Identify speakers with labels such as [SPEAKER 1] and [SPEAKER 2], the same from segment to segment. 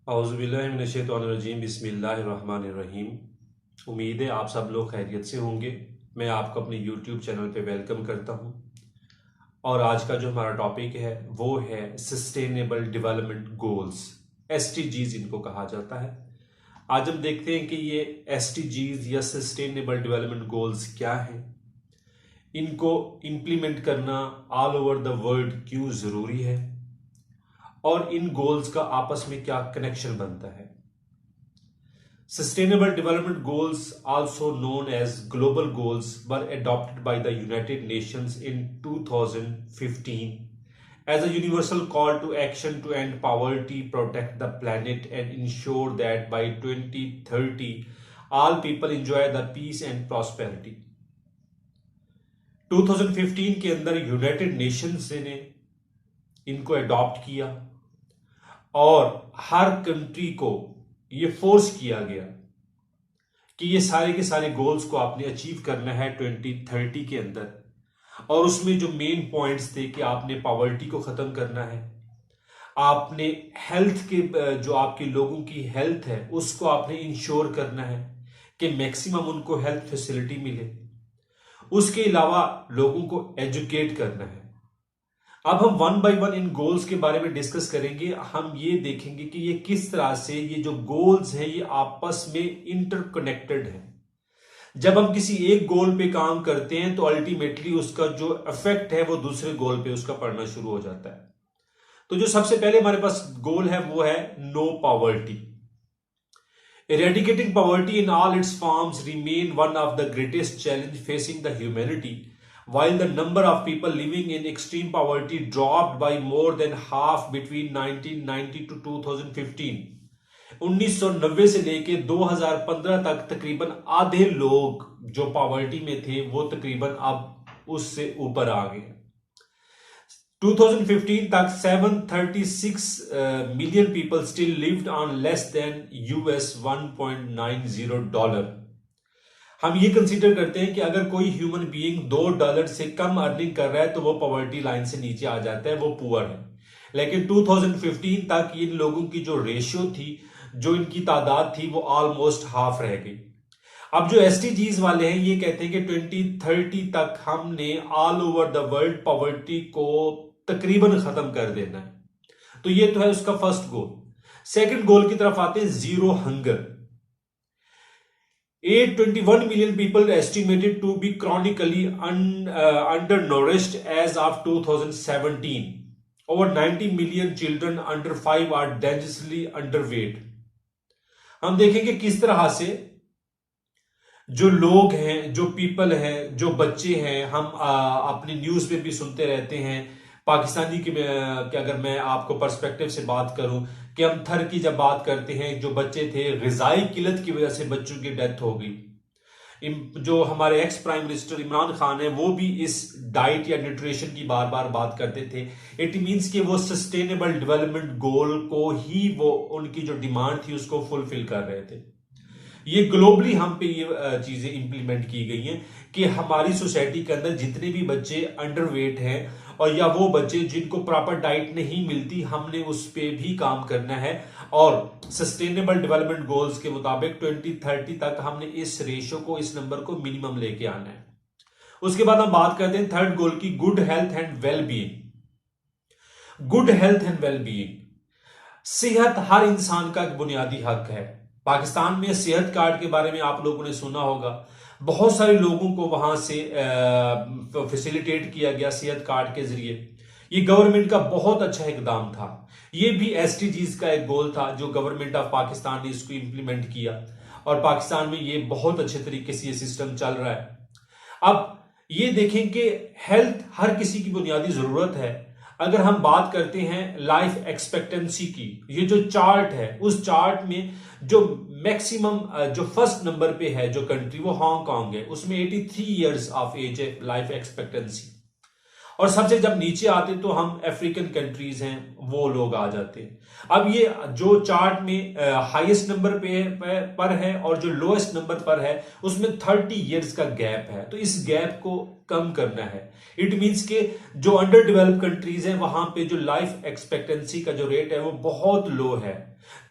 [SPEAKER 1] औज़ुबिल्लाहिमिनश्शैतानिर्रजीम बिस्मिल्लाहिर्रहमानिर्रहीम। उम्मीद है आप सब लोग खैरियत से होंगे। मैं आपको अपने यूट्यूब चैनल पे वेलकम करता हूं और आज का जो हमारा टॉपिक है वो है सस्टेनेबल डेवलपमेंट गोल्स, एसडीजीज इनको कहा जाता है। आज हम देखते हैं कि ये एसडीजीज या सस्टेनेबल डेवलपमेंट गोल्स क्या हैं, इनको इम्प्लीमेंट करना ऑल ओवर द वर्ल्ड क्यों ज़रूरी है और इन गोल्स का आपस में क्या कनेक्शन बनता है। Sustainable Development Goals, also known as Global Goals, were adopted by the United Nations in 2015 as a universal call to action to end poverty, protect the planet, and ensure that by 2030 all people enjoy the peace and prosperity. 2015 के अंदर United Nations ने इनको adopt किया और हर country को ये force किया गया कि ये सारे के सारे गोल्स को आपने अचीव करना है 2030 के अंदर। और उसमें जो मेन पॉइंट्स थे कि आपने पॉवर्टी को खत्म करना है, आपने हेल्थ के जो आपके लोगों की हेल्थ है उसको आपने इंश्योर करना है कि मैक्सिमम उनको हेल्थ फैसिलिटी मिले। उसके अलावा लोगों को एजुकेट करना है। अब हम one by one in goals के बारे में डिस्कस करेंगे। हम ये देखेंगे कि ये किस तरह से ये जो गोल्स हैं ये आपस में इंटरकनेक्टेड है। जब हम किसी एक गोल पे काम करते हैं तो अल्टीमेटली उसका जो इफेक्ट है वो दूसरे गोल पे उसका पड़ना शुरू हो जाता है। तो जो सबसे पहले हमारे पास गोल है वो है no poverty. Eradicating poverty in all its forms remain one of the greatest challenge facing the humanity. While the number of people living in extreme poverty dropped by more than half between 1990 to 2015, 1990 से लेके 2015 तक तकरीबन आधे लोग जो poverty में थे वो तकरीबन अब उससे ऊपर आ गए। 2015 तक 736 million people still lived on less than US $1.90। हम ये कंसीडर करते हैं कि अगर कोई ह्यूमन बीइंग $2 से कम अर्निंग कर रहा है तो वो पॉवर्टी लाइन से नीचे आ जाता है, वो पुअर है। लेकिन 2015 तक इन लोगों की जो रेशियो थी, जो इनकी तादाद थी, वो ऑलमोस्ट हाफ रह गई। अब जो एसडीजीज वाले हैं ये कहते हैं कि 2030 तक हमने all over the world poverty को तकरीबन खत्म कर देना है। तो ये तो है उसका फर्स्ट गोल। सेकंड गोल की तरफ आते हैं, zero hunger. 821 million people estimated to be chronically undernourished as of 2017. Over 90 million children under 5 are dangerously underweight. हम देखेंगे किस तरह से जो लोग हैं, जो पीपल हैं, जो बच्चे हैं, हम अपनी न्यूज में भी सुनते रहते हैं। पाकिस्तानी की अगर मैं आपको पर्सपेक्टिव से बात करूं कि हम थर की जब बात करते हैं, जो बच्चे थे ग़िज़ाई किल्लत की वजह से बच्चों की डेथ हो गई। जो हमारे ex prime minister Imran Khan है वो भी इस डाइट या न्यूट्रिशन की बार बार बात करते थे। इट मींस कि वो सस्टेनेबल डेवलपमेंट गोल को ही वो उनकी जो डिमांड थी उसको फुलफिल कर रहे थे। ये ग्लोबली हम पे ये चीजें इंप्लीमेंट की गई हैं कि हमारी सोसाइटी के अंदर जितने भी बच्चे अंडरवेट हैं और या वो बच्चे जिनको प्रॉपर डाइट नहीं मिलती, हमने उस पे भी काम करना है। और सस्टेनेबल डेवलपमेंट गोल्स के मुताबिक 2030 तक हमने इस रेशियो को, इस नंबर को मिनिमम लेके आना है। उसके बाद हम बात करते हैं थर्ड गोल की, good health and well being. Good health and well being, सेहत हर इंसान का बुनियादी हक है। पाकिस्तान में सेहत कार्ड के बारे में आप लोगों ने सुना होगा। बहुत सारे लोगों को वहां से फैसिलिटेट किया गया सेहत कार्ड के जरिए। ये गवर्नमेंट का बहुत अच्छा इकदाम था। ये भी एसडीजीज का एक गोल था जो गवर्नमेंट ऑफ पाकिस्तान ने इसको इंप्लीमेंट किया और पाकिस्तान में ये बहुत अच्छे तरीके से ये सिस्टम चल रहा है। अब ये देखें कि हेल्थ हर किसी की बुनियादी जरूरत है। अगर हम बात करते हैं लाइफ एक्सपेक्टेंसी की, ये जो चार्ट है उस चार्ट में जो मैक्सिमम जो फर्स्ट नंबर पे है जो कंट्री वो हांगकांग है, उसमें 83 इयर्स ऑफ एज है लाइफ एक्सपेक्टेंसी। और सबसे जब नीचे आते तो हम अफ्रीकन कंट्रीज हैं वो लोग आ जाते हैं। अब ये जो चार्ट में हाईएस्ट नंबर पर है और जो लोएस्ट नंबर पर है उसमें 30 इयर्स का गैप है, तो इस गैप को कम करना है। इट मींस के जो अंडर डेवलप्ड कंट्रीज हैं वहां पे जो लाइफ एक्सपेक्टेंसी का जो रेट है वो बहुत लो है।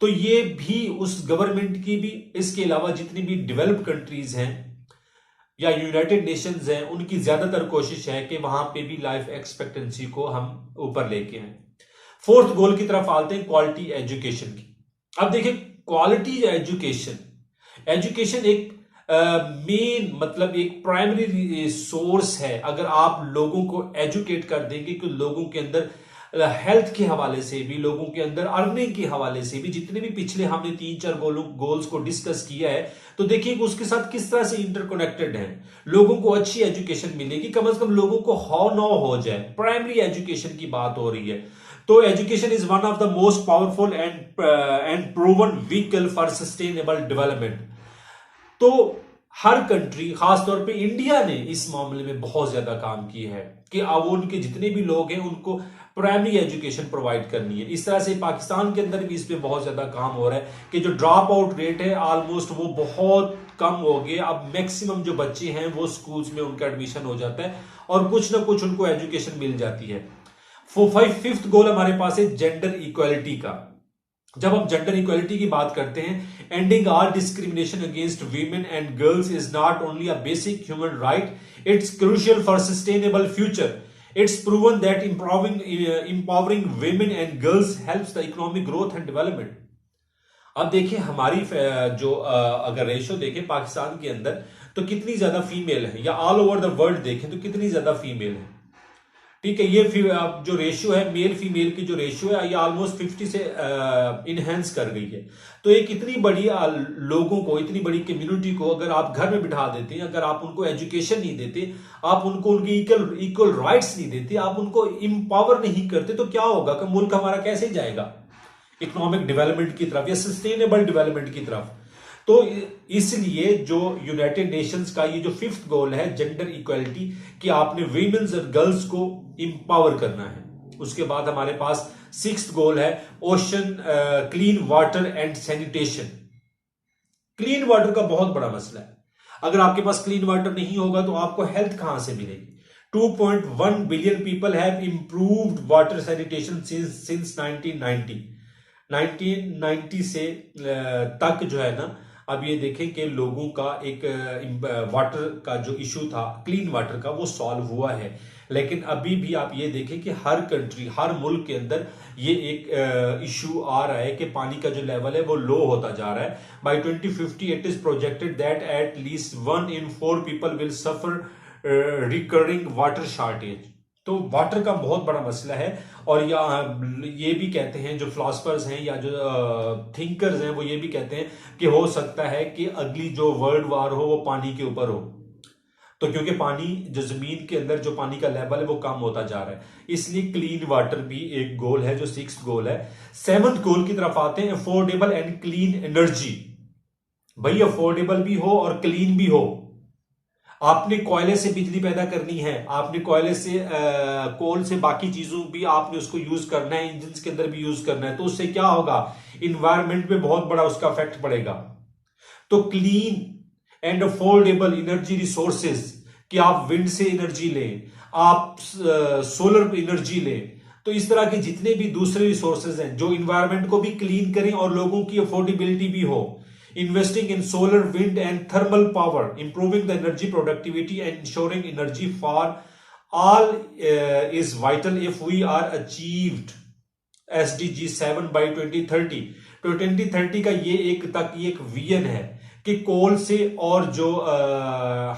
[SPEAKER 1] तो ये भी उस गवर्नमेंट की भी, इसके अलावा जितनी भी डेवलप्ड कंट्रीज हैं या यूनाइटेड नेशंस हैं उनकी ज्यादातर कोशिश है कि वहां पे भी लाइफ एक्सपेक्टेंसी को हम ऊपर लेके आए। फोर्थ गोल की तरफ आते हैं, क्वालिटी एजुकेशन की। अब देखिए क्वालिटी एजुकेशन, एजुकेशन एक मेन मतलब एक प्राइमरी सोर्स है। अगर आप लोगों को एजुकेट कर देंगे कि लोगों के अंदर हेल्थ के हवाले से भी, लोगों के अंदर अर्निंग के हवाले से भी, जितने भी पिछले हमने 3-4 गोल्स को डिस्कस किया है, तो देखिए उसके साथ किस तरह से इंटरकनेक्टेड है। लोगों को अच्छी एजुकेशन मिलेगी, कम से कम लोगों को हाउ नो हो जाए, प्राइमरी एजुकेशन की बात हो रही है। तो education is one of the most powerful and proven vehicle for sustainable development. तो हर कंट्री, खासतौर पे इंडिया ने इस मामले में बहुत ज्यादा काम किया है कि अब उनके जितने भी लोग हैं उनको प्राइमरी एजुकेशन प्रोवाइड करनी है। इस तरह से पाकिस्तान के अंदर भी इस पे बहुत ज्यादा काम हो रहा है कि जो ड्रॉप आउट रेट है ऑलमोस्ट वो बहुत कम हो गया। अब मैक्सिमम जो बच्चे हैं वो स्कूल्स में उनका एडमिशन हो जाता है और कुछ ना कुछ उनको एजुकेशन मिल जाती है। फिफ्थ गोल हमारे पास है जेंडर इक्वालिटी का। जब हम जेंडर इक्वालिटी की बात करते हैं, ending all discrimination against women and girls is not only a basic human right, it's crucial for sustainable future. It's proven that empowering women and girls helps the economic growth and development. अब देखिए हमारी जो अगर ratio देखें पाकिस्तान के अंदर तो कितनी ज्यादा फीमेल है, या ऑल ओवर द वर्ल्ड देखें तो कितनी ज्यादा फीमेल है। ठीक है, ये जो रेशियो है मेल फीमेल की जो रेशियो है ये ऑलमोस्ट 50 से इनहेंस कर गई है। तो एक इतनी बड़ी लोगों को, इतनी बड़ी कम्युनिटी को अगर आप घर में बिठा देते हैं, अगर आप उनको एजुकेशन नहीं देते, आप उनको उनकी इक्वल राइट्स नहीं देते, आप उनको एम्पावर नहीं करते, तो क्या होगा कि मुल्क हमारा कैसे जाएगा इकोनॉमिक डेवलपमेंट की तरफ या सस्टेनेबल डेवलपमेंट की तरफ। तो इसलिए जो यूनाइटेड नेशंस का ये जो फिफ्थ गोल है जेंडर इक्वालिटी, कि आपने वीमेन्स और गर्ल्स को इंपावर करना है। उसके बाद हमारे पास सिक्स्थ गोल है ocean clean water and sanitation. Clean water का बहुत बड़ा मसला है। अगर आपके पास क्लीन वाटर नहीं होगा तो आपको हेल्थ कहां से मिलेगी। 2.1 billion people have improved water sanitation since 1990 से तक जो है ना, अब ये देखें कि लोगों का एक वाटर का जो इशू था, क्लीन वाटर का, वो सॉल्व हुआ है। लेकिन अभी भी आप ये देखें कि हर कंट्री, हर मुल्क के अंदर ये एक इशू आ रहा है कि पानी का जो लेवल है वो लो होता जा रहा है। By 2050 it is projected that at least 1 in 4 people will suffer recurring water shortage. तो वाटर का बहुत बड़ा मसला है। और ये भी कहते हैं जो फिलोसफर्स हैं या जो थिंकर्स हैं, वो ये भी कहते हैं कि हो सकता है कि अगली जो वर्ल्ड वार हो वो पानी के ऊपर हो। तो क्योंकि पानी जो जमीन के अंदर जो पानी का लेवल है वो कम होता जा रहा है, इसलिए क्लीन वाटर भी एक गोल है जो सिक्स्थ गोल है। सेवंथ गोल की तरफ आते हैं, अफोर्डेबल एंड क्लीन एनर्जी। भाई अफोर्डेबल भी हो और क्लीन भी हो। आपने कोयले से बिजली पैदा करनी है, आपने कोयले से कोल से बाकी चीजों भी आपने उसको यूज करना है, इंजन के अंदर भी यूज करना है, तो उससे क्या होगा, इन्वायरमेंट पे बहुत बड़ा उसका इफेक्ट पड़ेगा। तो clean and affordable energy resources, कि आप विंड से एनर्जी लें, आप सोलर एनर्जी लें, तो इस तरह के जितने भी दूसरे रिसोर्सेज हैं जो इन्वायरमेंट को भी क्लीन करें और लोगों की अफोर्डेबिलिटी भी हो। Investing in solar, wind and thermal power, improving the energy productivity and ensuring energy for all is vital if we are achieved SDG 7 by 2030। तो 2030 का ये एक विजन है कि कोल से और जो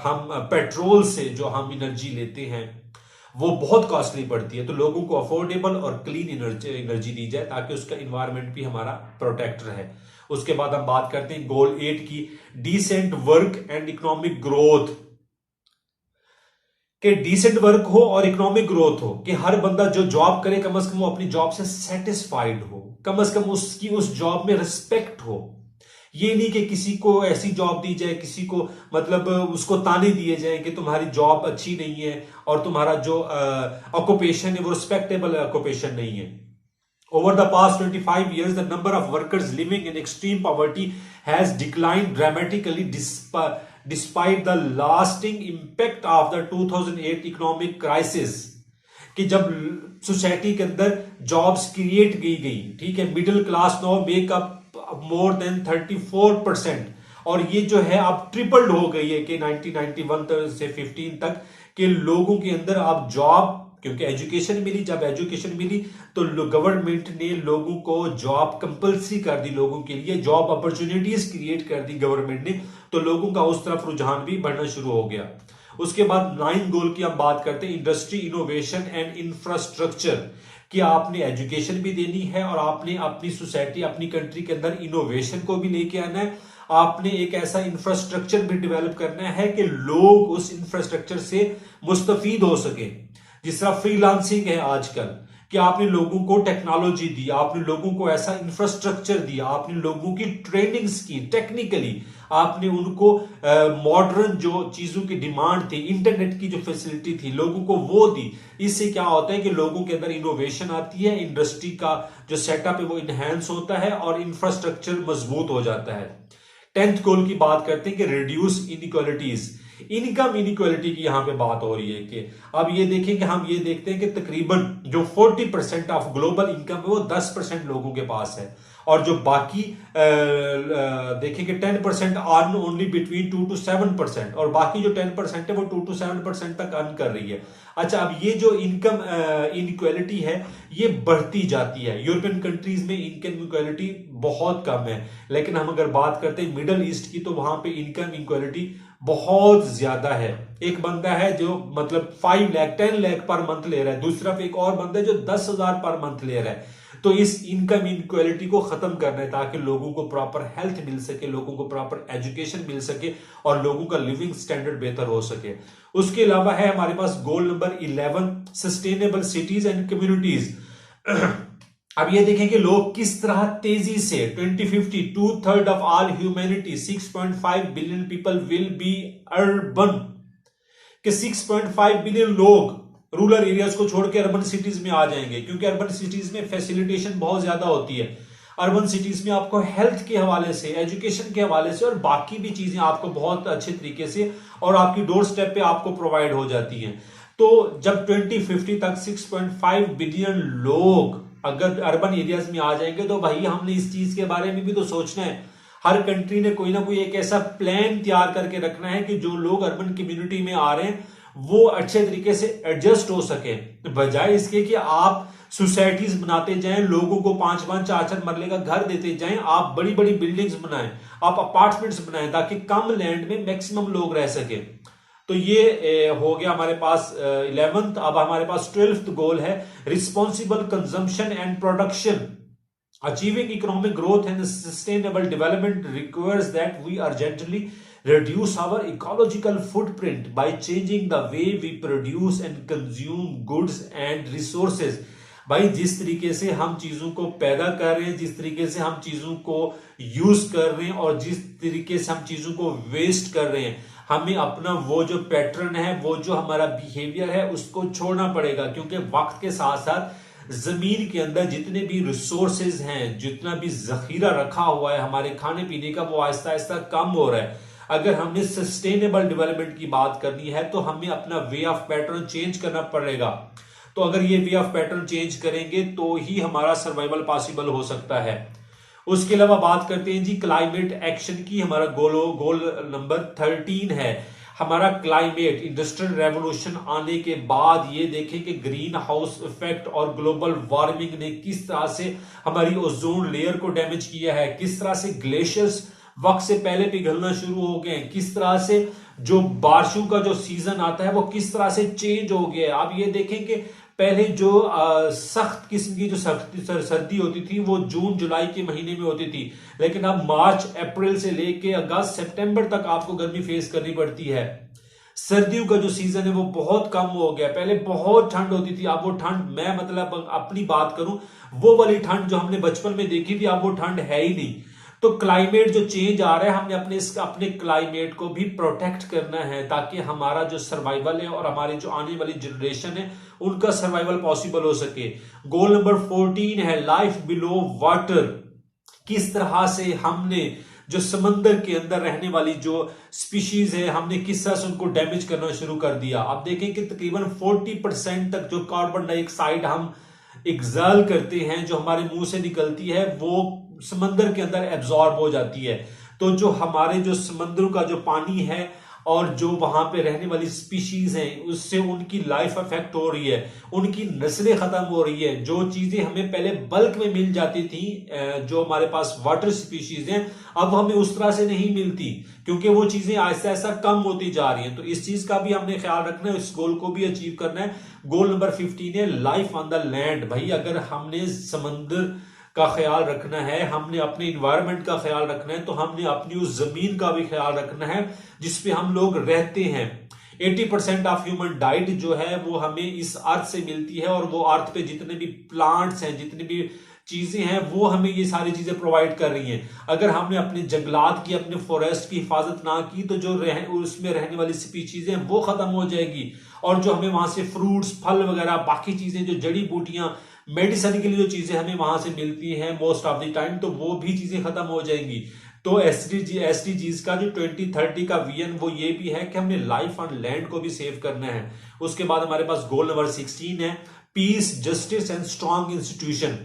[SPEAKER 1] हम पेट्रोल से जो हम एनर्जी लेते हैं वो बहुत कॉस्टली पड़ती है, तो लोगों को अफोर्डेबल और क्लीन एनर्जी दी जाए ताकि उसका इन्वायरमेंट भी हमारा प्रोटेक्ट रहे। उसके बाद हम बात करते हैं गोल 8 की, decent work and economic growth. कि डिसेंट वर्क हो और इकोनॉमिक ग्रोथ हो, कि हर बंदा जो जॉब करे कम से कम वो अपनी जॉब से सेटिस्फाइड हो, कम से कम उसकी उस जॉब में रिस्पेक्ट हो। ये नहीं कि किसी को ऐसी जॉब दी जाए, किसी को मतलब उसको ताने दिए जाए कि तुम्हारी जॉब अच्छी नहीं है और तुम्हारा जो ऑक्यूपेशन है वो रिस्पेक्टेबल ऑक्यूपेशन नहीं है। Over the past 25 years, the number of workers living in extreme poverty has declined dramatically despite the lasting impact of the 2008 economic crisis. कि जब सोसाइटी के अंदर जॉब्स क्रिएट की गई, ठीक है, middle class now make up more than 34%, और ये जो है अब ट्रिपल्ड हो गई है कि 1991 से 15 तक के लोगों के अंदर अब जॉब, क्योंकि एजुकेशन मिली, जब एजुकेशन मिली तो गवर्नमेंट ने लोगों को जॉब कंपल्सरी कर दी, लोगों के लिए जॉब अपॉर्चुनिटीज क्रिएट कर दी गवर्नमेंट ने, तो लोगों का उस तरफ रुझान भी बढ़ना शुरू हो गया। उसके बाद 9 गोल की हम बात करते हैं, इंडस्ट्री, इनोवेशन एंड इंफ्रास्ट्रक्चर, कि आपने एजुकेशन भी देनी है और आपने अपनी सोसाइटी, अपनी कंट्री के अंदर इनोवेशन को भी लेके आना है। आपने एक ऐसा इंफ्रास्ट्रक्चर भी डेवलप करना है कि लोग उस इंफ्रास्ट्रक्चर से मुस्तफीद हो सके। जिस तरह फ्रीलांसिंग है आजकल, कि आपने लोगों को टेक्नोलॉजी दी, आपने लोगों को ऐसा इंफ्रास्ट्रक्चर दिया, आपने लोगों की ट्रेनिंग्स की, टेक्निकली आपने उनको मॉडर्न जो चीजों की डिमांड थी, इंटरनेट की जो फैसिलिटी थी, लोगों को वो दी। इससे क्या होता है कि लोगों के अंदर इनोवेशन आती है, इंडस्ट्री का जो सेटअप है वो इनहेंस होता है और इंफ्रास्ट्रक्चर मजबूत हो जाता है। 10th गोल की बात करते हैं कि रिड्यूस इनइक्वालिटीज, इनकम इनइक्वालिटी की यहां पे बात हो रही है कि अब ये देखें कि हम ये देखते हैं कि तकरीबन जो 40% ऑफ ग्लोबल इनकम है वो 10% लोगों के पास है, और जो बाकी देखें कि 10% अर्न ओनली बिटवीन 2 to 7%, और बाकी जो 10% है वो 2 to 7% तक अर्न कर रही है। अच्छा, अब ये जो इनकम इनइक्वालिटी है ये बढ़ती जाती है। यूरोपियन कंट्रीज में इनकम इनइक्वालिटी बहुत कम है, लेकिन हम अगर बात करते हैं मिडल ईस्ट की तो वहां पे इनकम इनइक्वालिटी बहुत ज्यादा है। एक बंदा है जो मतलब 5 लाख 10 लाख पर मंथ ले रहा है, दूसरा एक और बंदा है जो 10,000 पर मंथ ले रहा है। तो इस इनकम इनइक्वालिटी को खत्म करना है ताकि लोगों को प्रॉपर हेल्थ मिल सके, लोगों को प्रॉपर एजुकेशन मिल सके और लोगों का लिविंग स्टैंडर्ड बेहतर हो सके। उसके अलावा है हमारे पास goal number 11, sustainable cities and communities. अब ये देखें कि लोग किस तरह तेजी से 2050 2/3 of all humanity 6.5 billion people will be urban, कि 6.5 बिलियन लोग रूरल एरियाज को छोड़ के अर्बन सिटीज में आ जाएंगे, क्योंकि अर्बन सिटीज में फैसिलिटेशन बहुत ज्यादा होती है। अर्बन सिटीज में आपको हेल्थ के हवाले से, एजुकेशन के हवाले से और बाकी भी चीजें आपको बहुत अच्छे तरीके से और आपकी डोर स्टेप पे आपको प्रोवाइड हो जाती हैं। तो जब 2050 तक 6.5 बिलियन लोग अगर अर्बन एरियाज में आ जाएंगे तो भाई हमने इस चीज के बारे में भी तो सोचना है। हर कंट्री ने कोई ना कोई एक ऐसा प्लान तैयार करके रखना है कि जो लोग अर्बन कम्युनिटी में आ रहे हैं वो अच्छे तरीके से एडजस्ट हो सके, बजाय इसके कि आप सोसाइटीज बनाते जाएं, लोगों को 5-5 4-4 मरले का घर देते जाएं, आप बड़ी बड़ी बिल्डिंग्स बनाएं, आप अपार्टमेंट्स बनाएं ताकि कम लैंड में मैक्सिमम लोग रह सके। तो ये हो गया हमारे पास 11th। अब हमारे पास 12th गोल है, responsible consumption and production. Achieving economic growth and sustainable development requires that we urgently reduce our ecological footprint by changing the way we produce and consume goods and resources। भाई जिस तरीके से हम चीजों को पैदा कर रहे हैं, जिस तरीके से हम चीजों को यूज कर रहे हैं और जिस तरीके से हम चीजों को वेस्ट कर रहे हैं, हमें अपना वो जो पैटर्न है, वो जो हमारा बिहेवियर है उसको छोड़ना पड़ेगा, क्योंकि वक्त के साथ साथ जमीन के अंदर जितने भी रिसोर्सेज हैं, जितना भी जखीरा रखा हुआ है हमारे खाने पीने का, वो आहिस्ता आहिस्ता कम हो रहा है। अगर हमने सस्टेनेबल डेवलपमेंट की बात करनी है तो हमें अपना वे ऑफ पैटर्न चेंज करना पड़ेगा। तो अगर ये वे ऑफ पैटर्न चेंज करेंगे तो ही हमारा सर्वाइवल पॉसिबल हो सकता है। उसके अलावा बात करते हैं जी क्लाइमेट एक्शन की। हमारा गोल नंबर 13 है हमारा क्लाइमेट। इंडस्ट्रियल रेवोल्यूशन आने के बाद ये देखें कि ग्रीन हाउस इफेक्ट और ग्लोबल वार्मिंग ने किस तरह से हमारी ओजोन लेयर को डैमेज किया है, किस तरह से ग्लेशियर्स वक्त से पहले पिघलना शुरू हो गए, किस तरह से जो बारिशों का जो सीजन आता है वो किस तरह से चेंज हो गया। आप ये देखें कि पहले जो सख्त किस्म की जो सर्दी होती थी वो जून जुलाई के महीने में होती थी, लेकिन अब मार्च अप्रैल से लेके अगस्त सितंबर तक आपको गर्मी फेस करनी पड़ती है। सर्दियों का जो सीजन है वो बहुत कम हो गया। पहले बहुत ठंड होती थी, अब वो ठंड, मैं मतलब अपनी बात करूं, वो वाली ठंड जो हमने बचपन में देखी थी अब वो ठंड है ही नहीं। तो क्लाइमेट जो चेंज आ रहा है, हमने अपने क्लाइमेट को भी प्रोटेक्ट करना है ताकि हमारा जो सर्वाइवल है और हमारी जो आने वाली जनरेशन है उनका सर्वाइवल पॉसिबल हो सके। गोल नंबर 14 है लाइफ बिलो वाटर। किस तरह से हमने जो समंदर के अंदर रहने वाली जो स्पीशीज है, हमने किस तरह से उनको डैमेज करना शुरू कर दिया। आप देखें कि तकरीबन 40% तक जो कार्बन डाइऑक्साइड हम एक्सहल करते हैं, जो हमारे मुंह से निकलती है, वो समंदर के अंदर एब्जॉर्ब हो जाती है। तो जो हमारे जो समंदरों का जो पानी है और जो वहां पे रहने वाली स्पीशीज हैं, उससे उनकी लाइफ अफेक्ट हो रही है, उनकी नस्लें खत्म हो रही है। जो चीजें हमें पहले बल्क में मिल जाती थी, जो हमारे पास वाटर स्पीशीज हैं, अब हमें उस तरह से नहीं मिलती क्योंकि वो चीजें ऐसा ऐसा कम होती जा रही हैं। तो इस चीज का भी हमने ख्याल रखना है, इस गोल को भी अचीव करना है। गोल नंबर 15 है लाइफ ऑन द लैंड। भाई अगर हमने समंदर का ख्याल रखना है, हमने अपने इन्वायरमेंट का ख्याल रखना है, तो हमने अपनी उस जमीन का भी ख्याल रखना है जिसपे हम लोग रहते हैं। 80% ऑफ ह्यूमन डाइट जो है वो हमें इस अर्थ से मिलती है, और वो अर्थ पे जितने भी प्लांट्स हैं, जितनी भी चीजें हैं, वो हमें ये सारी चीजें प्रोवाइड कर रही हैं। अगर हमने अपने जंगलात की, अपने फॉरेस्ट की हिफाजत ना की तो जो उसमें रहने वाली स्पीशीज हैं वो खत्म हो जाएगी, और जो हमें वहां से फ्रूट्स, फल वगैरह, बाकी चीजें, जो जड़ी बूटियां, मेडिसिन के लिए जो चीजें हमें वहां से मिलती हैं मोस्ट ऑफ द टाइम, तो वो भी चीजें खत्म हो जाएंगी। तो एसडीजीज का जो 2030 का विजन वो ये भी है कि हमने लाइफ ऑन लैंड को भी सेव करना है। उसके बाद हमारे पास गोल नंबर 16 है peace, justice and strong institution.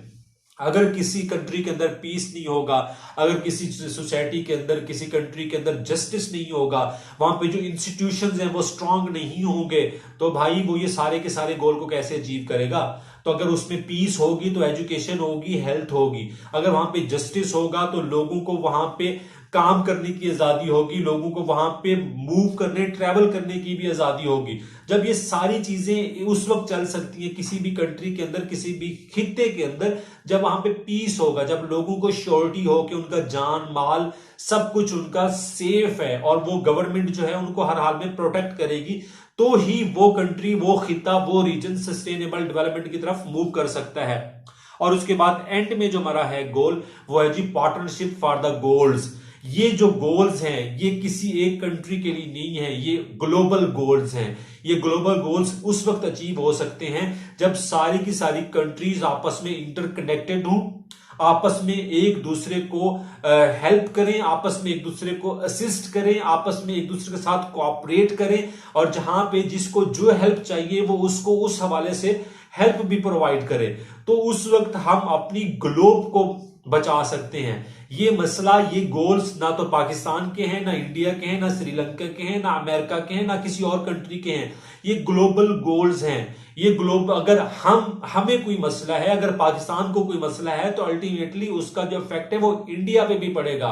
[SPEAKER 1] अगर किसी कंट्री के अंदर पीस नहीं होगा, अगर किसी सोसाइटी के अंदर, किसी कंट्री के अंदर जस्टिस नहीं होगा, वहां पे जो इंस्टीट्यूशंस हैं वो स्ट्रांग नहीं होंगे, तो भाई वो ये सारे के सारे गोल को कैसे अचीव करेगा। तो अगर उसमें पीस होगी तो एजुकेशन होगी, हेल्थ होगी। अगर वहां पे जस्टिस होगा तो लोगों को वहां पे काम करने की आजादी होगी, लोगों को वहां पे मूव करने, ट्रैवल करने की भी आजादी होगी। जब ये सारी चीजें उस वक्त चल सकती हैं किसी भी कंट्री के अंदर, किसी भी खित्ते के अंदर, जब वहां पे पीस होगा, जब लोगों को श्योरिटी हो कि उनका जान माल सब कुछ उनका सेफ है और वो गवर्नमेंट जो है उनको हर हाल में प्रोटेक्ट करेगी, तो ही वो कंट्री, वो खित्ता, वो रीजन सस्टेनेबल डेवलपमेंट की तरफ मूव कर सकता है। और उसके बाद एंड में जो हमारा है गोल वो है जी पार्टनरशिप फॉर द गोल्स। ये जो गोल्स हैं ये किसी एक कंट्री के लिए नहीं है, ये ग्लोबल गोल्स हैं। ये ग्लोबल गोल्स उस वक्त अचीव हो सकते हैं जब सारी की सारी कंट्रीज आपस में इंटरकनेक्टेड हों, आपस में एक दूसरे को हेल्प करें, आपस में एक दूसरे को असिस्ट करें, आपस में एक दूसरे के साथ कोऑपरेट करें, और जहां पे जिसको जो हेल्प चाहिए वो उसको उस हवाले से हेल्प भी प्रोवाइड करें। तो उस वक्त हम अपनी ग्लोब को बचा सकते हैं। ये मसला, ये गोल्स ना तो पाकिस्तान के हैं, ना इंडिया के हैं, ना श्रीलंका के हैं, ना अमेरिका के हैं, ना किसी और कंट्री के हैं। ये ग्लोबल गोल्स हैं। ये ग्लोबल, अगर हमें कोई मसला है, अगर पाकिस्तान को कोई मसला है, तो अल्टीमेटली उसका जो इफेक्ट है वो इंडिया पे भी पड़ेगा,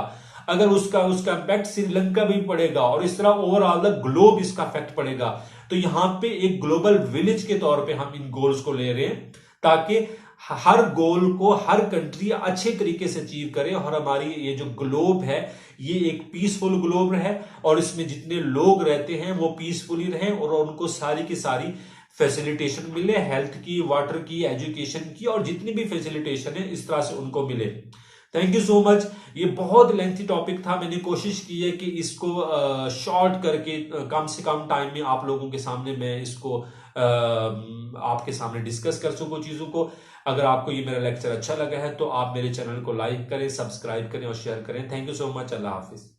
[SPEAKER 1] अगर उसका इम्पैक्ट श्रीलंका भी पड़ेगा, और इस तरह ओवरऑल द ग्लोब इसका इफेक्ट पड़ेगा। तो यहां पे एक ग्लोबल विलेज के तौर पे हम इन गोल्स को ले रहे हैं ताकि हर गोल को हर कंट्री अच्छे तरीके से अचीव करे, और हमारी ये जो ग्लोब है ये एक पीसफुल ग्लोब है, और इसमें जितने लोग रहते हैं वो पीसफुली रहें, और उनको सारी की सारी फैसिलिटेशन मिले, हेल्थ की, वाटर की, एजुकेशन की, और जितनी भी फैसिलिटेशन है इस तरह से उनको मिले। Thank you so much. ये बहुत लेंथी टॉपिक था, मैंने कोशिश की है कि इसको शॉर्ट करके कम से कम टाइम में आप लोगों के सामने मैं इसको आपके सामने डिस्कस कर सकूं चीजों को। अगर आपको ये मेरा लेक्चर अच्छा लगा है तो आप मेरे चैनल को लाइक करें, सब्सक्राइब करें और शेयर करें। Thank you so much. Allah Hafiz.